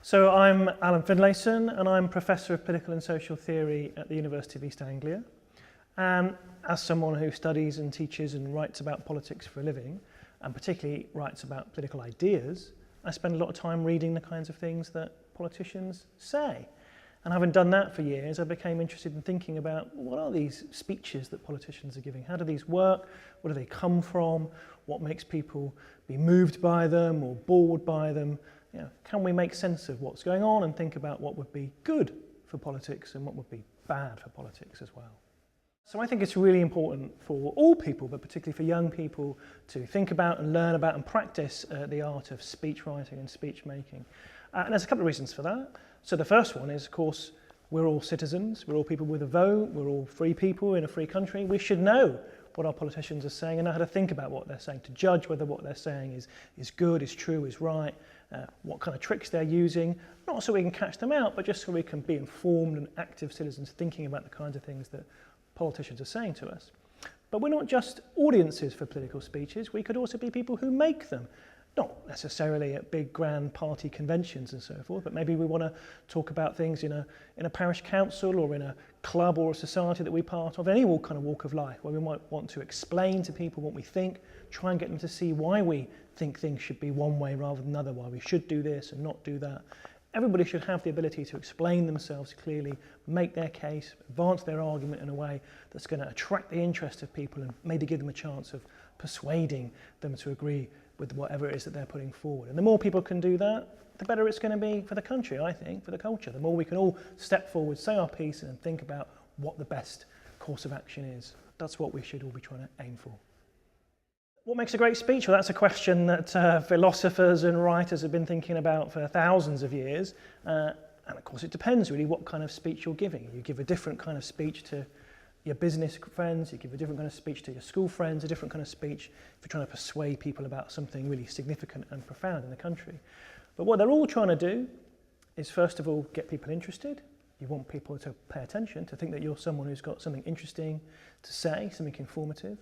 So I'm Alan Finlayson and I'm Professor of Political and Social Theory at the University of East Anglia. And as someone who studies and teaches and writes about politics for a living, and particularly writes about political ideas, I spend a lot of time reading the kinds of things that politicians say. And having done that for years, I became interested in thinking about what are these speeches that politicians are giving? How do these work? Where do they come from? What makes people be moved by them or bored by them? You know, can we make sense of what's going on and think about what would be good for politics and what would be bad for politics as well? So I think it's really important for all people, but particularly for young people, to think about and learn about and practice the art of speech writing and speech making. And there's a couple of reasons for that. So the first one is, of course, we're all citizens, we're all people with a vote, we're all free people in a free country. We should know what our politicians are saying and know how to think about what they're saying, to judge whether what they're saying is good, is true, is right, what kind of tricks they're using, not so we can catch them out, but just so we can be informed and active citizens thinking about the kinds of things that politicians are saying to us. But we're not just audiences for political speeches, we could also be people who make them. Not necessarily at big grand party conventions and so forth, but maybe we want to talk about things in a parish council or in a club or a society that we're part of, any kind of walk of life, where we might want to explain to people what we think, try and get them to see why we think things should be one way rather than another, why we should do this and not do that. Everybody should have the ability to explain themselves clearly, make their case, advance their argument in a way that's going to attract the interest of people and maybe give them a chance of persuading them to agree with whatever it is that they're putting forward. And the more people can do that, the better it's going to be for the country, I think, for the culture. The more we can all step forward, say our piece and think about what the best course of action is. That's what we should all be trying to aim for. What makes a great speech? Well, that's a question that philosophers and writers have been thinking about for thousands of years. And of course, it depends really what kind of speech you're giving. You give a different kind of speech to your business friends, you give a different kind of speech to your school friends, a different kind of speech if you're trying to persuade people about something really significant and profound in the country. But what they're all trying to do is, first of all, get people interested. You want people to pay attention, to think that you're someone who's got something interesting to say, something informative.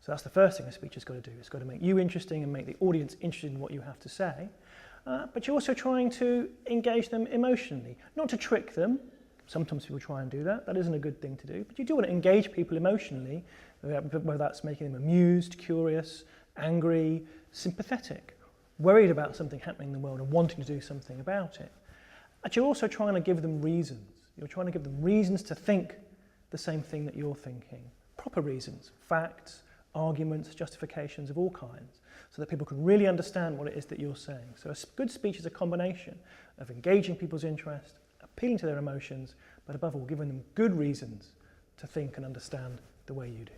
So that's the first thing a speech has got to do. It's got to make you interesting and make the audience interested in what you have to say. But you're also trying to engage them emotionally, not to trick them. Sometimes people try and do that. That isn't a good thing to do. But you do want to engage people emotionally, whether that's making them amused, curious, angry, sympathetic, worried about something happening in the world and wanting to do something about it. But you're also trying to give them reasons. You're trying to give them reasons to think the same thing that you're thinking. Proper reasons, facts, arguments, justifications of all kinds, so that people can really understand what it is that you're saying. So a good speech is a combination of engaging people's interest, appealing to their emotions, but above all, giving them good reasons to think and understand the way you do.